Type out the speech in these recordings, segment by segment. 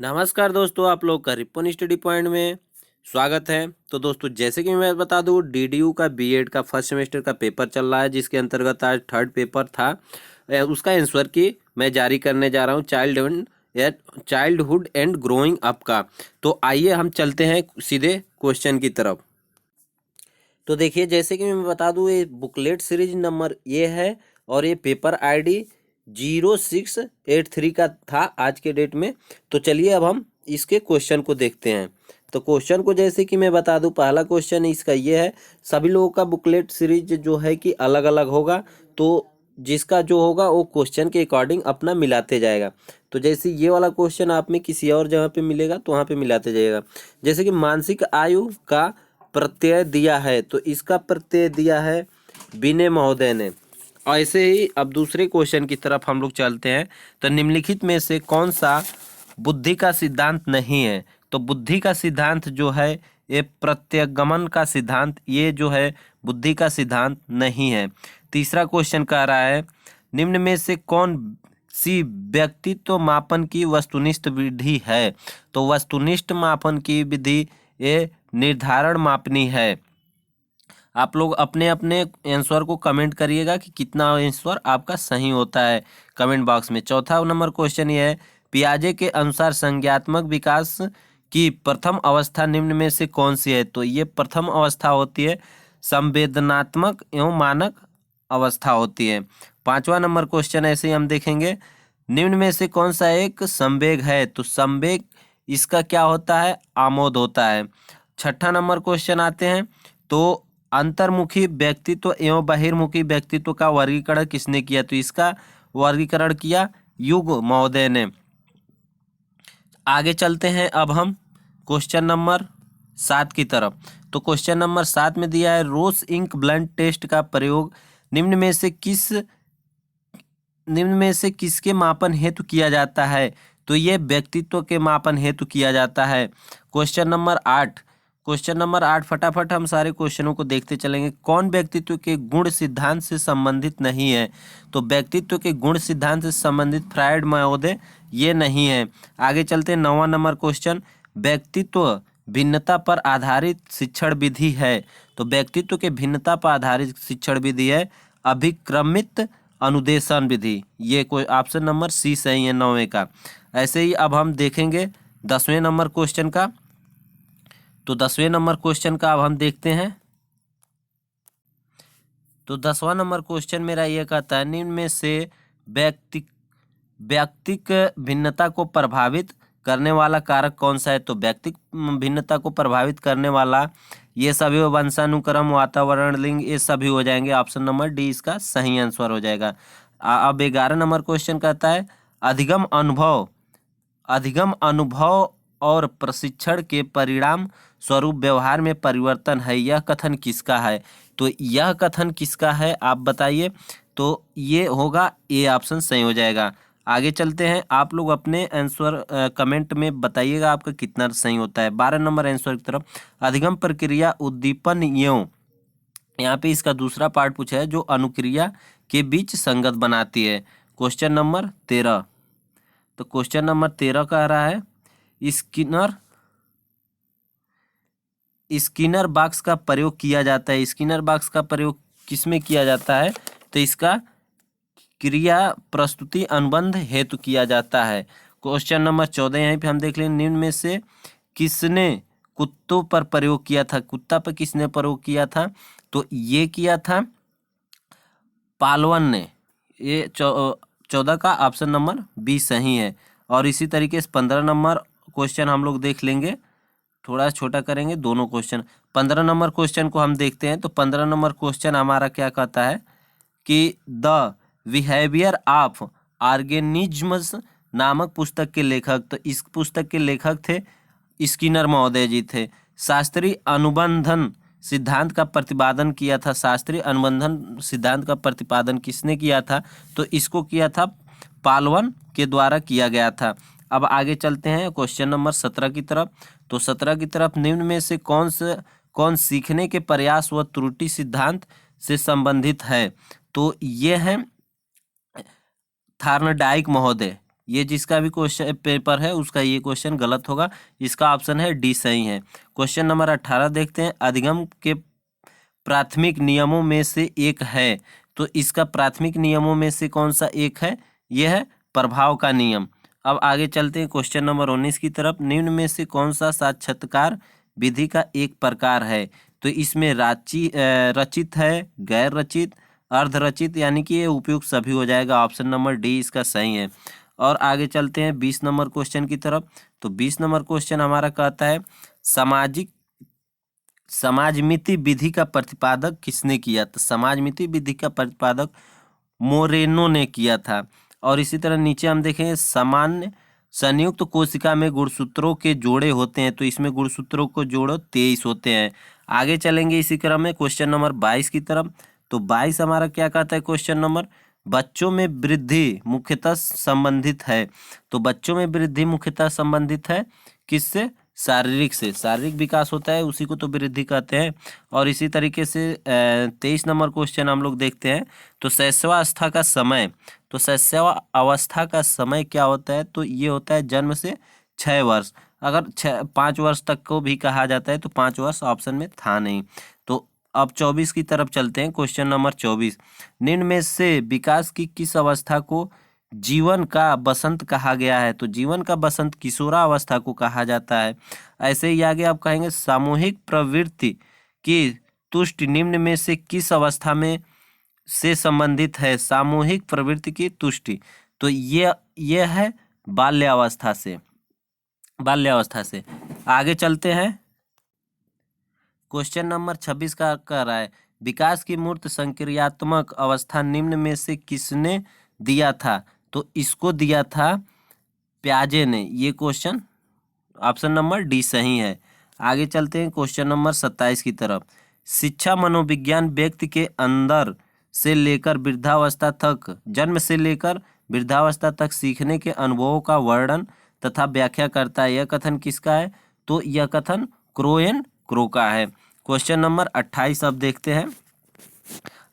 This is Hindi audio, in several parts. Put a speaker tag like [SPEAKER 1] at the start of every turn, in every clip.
[SPEAKER 1] नमस्कार दोस्तों, आप लोग का रिपन स्टडी पॉइंट में स्वागत है। तो दोस्तों, जैसे कि मैं बता दूं, डीडीयू का बीएड का फर्स्ट सेमेस्टर का पेपर चल रहा है, जिसके अंतर्गत आज थर्ड पेपर था। उसका आंसर की मैं जारी करने जा रहा हूं, चाइल्डहुड एंड ग्रोइंग अप का। तो आइए हम चलते हैं सीधे क्वेश्चन की तरफ। तो देखिए, जैसे कि मैं बता दूं, ये बुकलेट सीरीज नंबर ये है और ये पेपर आईडी 0683 का था आज के डेट में। तो चलिए अब हम इसके क्वेश्चन को देखते हैं। तो क्वेश्चन को जैसे कि मैं बता दूं, पहला क्वेश्चन इसका ये है। सभी लोगों का बुकलेट सीरीज जो है कि अलग अलग होगा, तो जिसका जो होगा वो क्वेश्चन के अकॉर्डिंग अपना मिलाते जाएगा। तो जैसे ये वाला क्वेश्चन आप में किसी और जगह पे मिलेगा तो वहाँ पे मिलाते जाएगा। जैसे कि मानसिक आयु का प्रत्यय दिया है, तो इसका प्रत्यय दिया है विनय महोदय ने। ऐसे ही अब दूसरे क्वेश्चन की तरफ हम लोग चलते हैं। तो निम्नलिखित में से कौन सा बुद्धि का सिद्धांत नहीं है? तो बुद्धि का सिद्धांत जो है ये प्रत्यगमन का सिद्धांत, ये जो है बुद्धि का सिद्धांत नहीं है। तीसरा क्वेश्चन कह रहा है, निम्न में से कौन सी व्यक्तित्व मापन की वस्तुनिष्ठ विधि है? तो वस्तुनिष्ठ मापन की विधि ये निर्धारण मापनी है। आप लोग अपने अपने आंसर को कमेंट करिएगा कि कितना आंसर आपका सही होता है कमेंट बॉक्स में। चौथा नंबर क्वेश्चन ये है, पियाजे के अनुसार संज्ञात्मक विकास की प्रथम अवस्था निम्न में से कौन सी है? तो ये प्रथम अवस्था होती है संवेदनात्मक एवं मानक अवस्था होती है। पांचवा नंबर क्वेश्चन ऐसे ही हम देखेंगे, निम्न में से कौन सा एक संवेग है? तो संवेग इसका क्या होता है? आमोद होता है। छठा नंबर क्वेश्चन आते हैं, तो अंतर्मुखी व्यक्तित्व एवं बहिर्मुखी व्यक्तित्व का वर्गीकरण किसने किया? तो इसका वर्गीकरण किया युग महोदय ने। आगे चलते हैं अब हम क्वेश्चन नंबर 7 की तरफ। तो क्वेश्चन नंबर 7 में दिया है, रोस इंक ब्लड टेस्ट का प्रयोग निम्न में से किसके मापन हेतु किया जाता है? तो ये व्यक्तित्व के मापन हेतु किया जाता है। क्वेश्चन नंबर 8 फटाफट हम सारे क्वेश्चनों को देखते चलेंगे। कौन व्यक्तित्व के गुण सिद्धांत से संबंधित नहीं है? तो व्यक्तित्व के गुण सिद्धांत से संबंधित फ्रायड महोदय ये नहीं है। आगे चलते हैं, 9वां नंबर क्वेश्चन, व्यक्तित्व भिन्नता पर आधारित शिक्षण विधि है? तो व्यक्तित्व के भिन्नता पर आधारित शिक्षण विधि है अभिक्रमित अनुदेशन विधि। ये कोई ऑप्शन नंबर सी सही है 9वें का। ऐसे ही अब हम देखेंगे 10वें नंबर क्वेश्चन का। तो 10वें नंबर क्वेश्चन का अब हम देखते हैं। तो 10वां नंबर क्वेश्चन मेरा ये कहता है, निम्न में से व्यक्तिक भिन्नता को प्रभावित करने वाला कारक कौन सा है? तो व्यक्तिक भिन्नता को प्रभावित करने वाला ये सभी वंशानुक्रम, वातावरण, लिंग, ये सभी हो जाएंगे। ऑप्शन नंबर डी इसका सही आंसर हो जाएगा। अब 11 नंबर क्वेश्चन कहता है, अधिगम अनुभव और प्रशिक्षण के परिणाम स्वरूप व्यवहार में परिवर्तन है, यह कथन किसका है? तो यह कथन किसका है आप बताइए। तो ये होगा ए ऑप्शन सही हो जाएगा। आगे चलते हैं, आप लोग अपने आंसर कमेंट में बताइएगा आपका कितना सही होता है। 12 नंबर आंसर की तरफ, अधिगम प्रक्रिया उद्दीपन यहाँ पे इसका दूसरा पार्ट पूछा है, जो अनुक्रिया के बीच संगत बनाती है। Question number 13। तो क्वेश्चन नंबर 13 कह रहा है, स्किनर बॉक्स का प्रयोग किया जाता है। स्किनर बॉक्स का प्रयोग किसमें किया जाता है? तो इसका क्रिया प्रस्तुति अनुबंध हेतु किया जाता है। क्वेश्चन नंबर 14 यहीं पे हम देख लें, निम्न में से किसने कुत्तों पर प्रयोग किया था? कुत्ता पर किसने प्रयोग किया था? तो ये किया था पालवन ने। ये 14 का ऑप्शन नंबर बी सही है। और इसी तरीके से 15 नंबर क्वेश्चन हम लोग देख लेंगे, थोड़ा छोटा करेंगे दोनों क्वेश्चन। 15 नंबर क्वेश्चन को हम देखते हैं। तो 15 नंबर क्वेश्चन हमारा क्या कहता है कि द बिहेवियर ऑफ ऑर्गेनिज्म्स नामक पुस्तक के लेखक, तो इस पुस्तक के लेखक थे स्किनर महोदय जी थे। शास्त्रीय अनुबंधन सिद्धांत का प्रतिपादन किया था। शास्त्रीय अनुबंधन सिद्धांत का प्रतिपादन किसने किया था? तो इसको किया था पालवन के द्वारा किया गया था। अब आगे चलते हैं क्वेश्चन नंबर 17 की तरफ। तो 17 की तरफ, निम्न में से कौन सीखने के प्रयास व त्रुटि सिद्धांत से संबंधित है? तो ये है थॉर्नडाइक महोदय, ये जिसका भी क्वेश्चन पेपर है उसका ये क्वेश्चन गलत होगा। इसका ऑप्शन है डी सही है। क्वेश्चन नंबर 18 देखते हैं। अधिगम के प्राथमिक नियमों में से एक है, तो इसका प्राथमिक नियमों में से कौन सा एक है? यह है प्रभाव का नियम। अब आगे चलते हैं क्वेश्चन नंबर 19 की तरफ। निम्न में से कौन सा साक्षात्कार विधि का एक प्रकार है? तो इसमें रचित है, गैर रचित, अर्ध रचित, यानी कि ये उपयुक्त सभी हो जाएगा। ऑप्शन नंबर डी इसका सही है। और आगे चलते हैं 20 नंबर क्वेश्चन की तरफ। तो 20 नंबर क्वेश्चन हमारा कहता है समाजमिति विधि का प्रतिपादक किसने किया? तो समाजमिति विधि का प्रतिपादक मोरेनो ने किया था। और इसी तरह नीचे हम देखेंगे सामान्य संयुक्त कोशिका में गुणसूत्रों के जोड़े होते हैं, तो इसमें गुणसूत्रों को जोड़ो 23 होते हैं। आगे चलेंगे इसी क्रम में क्वेश्चन नंबर 22 की तरफ। तो 22 हमारा क्या कहता है क्वेश्चन नंबर? बच्चों में वृद्धि मुख्यतः संबंधित है। तो बच्चों में वृद्धि मुख्यतः संबंधित है किससे? शारीरिक से। शारीरिक विकास होता है उसी को तो वृद्धि कहते हैं। और इसी तरीके से 23 नंबर क्वेश्चन हम लोग देखते हैं। तो शैशवावस्था का समय, तो शैशवावस्था का समय क्या होता है? तो ये होता है जन्म से 6 वर्ष। अगर 5 वर्ष तक को भी कहा जाता है तो 5 वर्ष ऑप्शन में था नहीं। तो अब 24 की तरफ चलते हैं। Question number 24। निम्न में से विकास की किस अवस्था को जीवन का बसंत कहा गया है? तो जीवन का बसंत किशोरावस्था को कहा जाता है। ऐसे ही आगे आप कहेंगे सामूहिक प्रवृत्ति की तुष्टि निम्न में से किस अवस्था में से संबंधित है? सामूहिक प्रवृत्ति की तुष्टि, तो ये है बाल्यावस्था से। बाल्यावस्था से आगे चलते हैं। क्वेश्चन नंबर 26 का कह रहा है विकास की मूर्त संक्रियात्मक अवस्था निम्न में से किसने दिया था? तो इसको दिया था प्याजे ने। ये क्वेश्चन ऑप्शन नंबर डी सही है। आगे चलते हैं क्वेश्चन नंबर 27 की तरफ। शिक्षा मनोविज्ञान व्यक्ति के अंदर से लेकर वृद्धावस्था तक, जन्म से लेकर वृद्धावस्था तक सीखने के अनुभवों का वर्णन तथा व्याख्या करता है। यह कथन किसका है? तो यह कथन क्रो का है। क्वेश्चन नंबर 28 अब देखते हैं।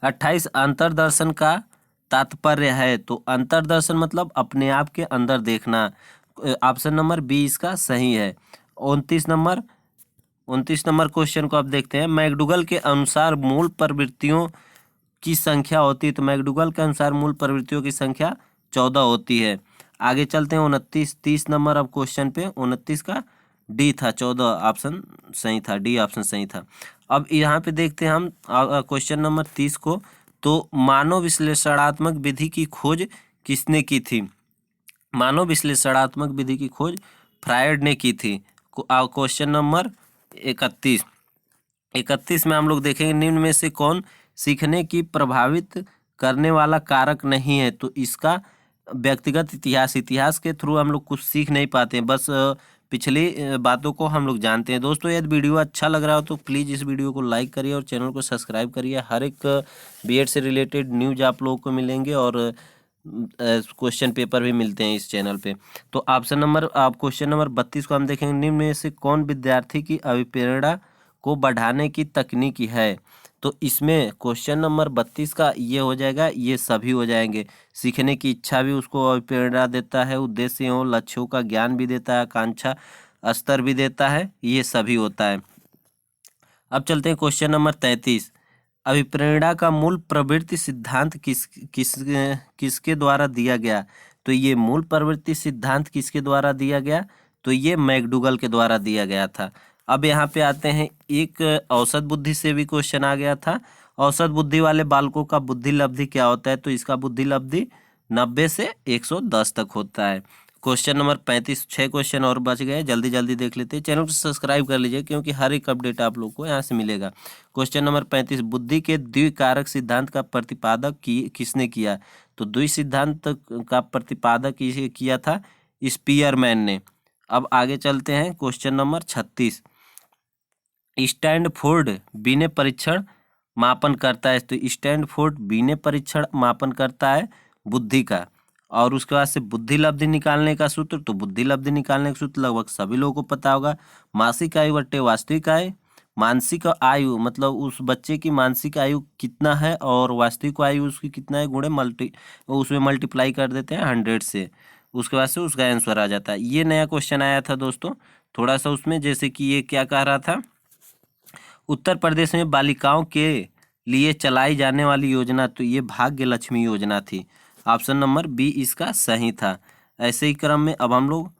[SPEAKER 1] 28 अंतर्दर्शन का तात्पर्य है। तो अंतर्दर्शन मतलब अपने आप के अंदर देखना। ऑप्शन नंबर बी इसका सही है। 29 नंबर क्वेश्चन को अब देखते हैं। मैकडूगल के अनुसार मूल प्रवृत्तियों की संख्या होती है। तो मैकडूगल के अनुसार मूल प्रवृत्तियों की संख्या 14 होती है। आगे चलते हैं 30 नंबर अब क्वेश्चन पे। 29 का डी था, 14 ऑप्शन सही था, डी ऑप्शन सही था। अब यहाँ पे देखते हैं हम क्वेश्चन नंबर 30 को। तो मानव विश्लेषणात्मक विधि की खोज किसने की थी? मानव विश्लेषणात्मक विधि की खोज फ्रायड ने की थी। क्वेश्चन नंबर 31 में हम लोग देखेंगे निम्न में से कौन सीखने की प्रभावित करने वाला कारक नहीं है? तो इसका व्यक्तिगत इतिहास के थ्रू हम लोग कुछ सीख नहीं पाते हैं, बस पिछली बातों को हम लोग जानते हैं। दोस्तों यदि वीडियो अच्छा लग रहा हो तो प्लीज़ इस वीडियो को लाइक करिए और चैनल को सब्सक्राइब करिए। हर एक बीएड से रिलेटेड न्यूज आप लोगों को मिलेंगे और क्वेश्चन पेपर भी मिलते हैं इस चैनल पे। तो क्वेश्चन नंबर 32 को हम देखेंगे। निम्न में से कौन विद्यार्थी की अभिप्रेरणा को बढ़ाने की तकनीक है? तो इसमें क्वेश्चन नंबर 32 का ये हो जाएगा, ये सभी हो जाएंगे। सीखने की इच्छा भी उसको प्रेरणा देता है, उद्देश्य एवं लक्ष्यों का ज्ञान भी देता है, आकांक्षा स्तर भी देता है, ये सभी होता है। अब चलते हैं क्वेश्चन नंबर 33। अभिप्रेरणा का मूल प्रवृत्ति सिद्धांत किसके द्वारा दिया गया? तो ये मूल प्रवृत्ति सिद्धांत किसके द्वारा दिया गया? तो ये मैकडूगल के द्वारा दिया गया था। अब यहाँ पे आते हैं, एक औसत बुद्धि से भी क्वेश्चन आ गया था। औसत बुद्धि वाले बालकों का बुद्धि लब्धि क्या होता है? तो इसका बुद्धि लब्धि 90 से 110 तक होता है। क्वेश्चन नंबर 35, 6 क्वेश्चन और बच गए, जल्दी जल्दी देख लेते हैं। चैनल को सब्सक्राइब कर लीजिए क्योंकि हर एक अपडेट आप लोग को यहाँ से मिलेगा। क्वेश्चन नंबर 35, बुद्धि के द्विकारक सिद्धांत का प्रतिपादक किसने किया? तो द्वि सिद्धांत का प्रतिपादक किया था स्पीयरमैन ने। अब आगे चलते हैं क्वेश्चन नंबर 36। स्टैनफोर्ड बिने परीक्षण मापन करता है। तो स्टैनफोर्ड बिने परीक्षण मापन करता है बुद्धि का। और उसके बाद से बुद्धि लब्धि निकालने का सूत्र, तो बुद्धि लब्धि निकालने का सूत्र लगभग सभी लोगों को पता होगा। मासिक आयु बट्टे वास्तविक आयु। मानसिक आयु मतलब उस बच्चे की मानसिक आयु कितना है और वास्तविक आयु उसकी कितना है, गुणे उसमें मल्टीप्लाई कर देते हैं 100 से। उसके बाद से उसका आंसर आ जाता है। ये नया क्वेश्चन आया था दोस्तों थोड़ा सा उसमें, जैसे कि ये क्या कह रहा था, उत्तर प्रदेश में बालिकाओं के लिए चलाई जाने वाली योजना, तो ये भाग्य लक्ष्मी योजना थी। ऑप्शन नंबर बी इसका सही था। ऐसे ही क्रम में अब हम लोग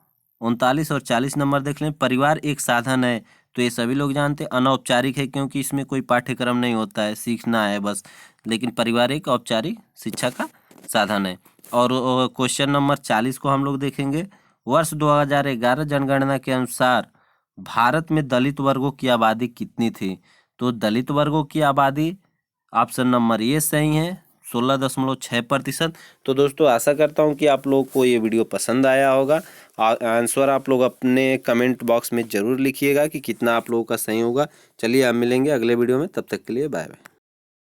[SPEAKER 1] 39 और 40 नंबर देख लें। परिवार एक साधन है, तो ये सभी लोग जानते हैं। अनौपचारिक है क्योंकि इसमें कोई पाठ्यक्रम नहीं होता है, सीखना है बस। लेकिन परिवार एक औपचारिक शिक्षा का साधन है। और क्वेश्चन नंबर 40 को हम लोग देखेंगे। वर्ष 2011 जनगणना के अनुसार भारत में दलित वर्गों की आबादी कितनी थी? तो दलित वर्गों की आबादी ऑप्शन नंबर ये सही है 16.6%। तो दोस्तों आशा करता हूँ कि आप लोगों को ये वीडियो पसंद आया होगा। आंसर आप लोग अपने कमेंट बॉक्स में ज़रूर लिखिएगा कि कितना आप लोगों का सही होगा। चलिए अब मिलेंगे अगले वीडियो में, तब तक के लिए बाय बाय।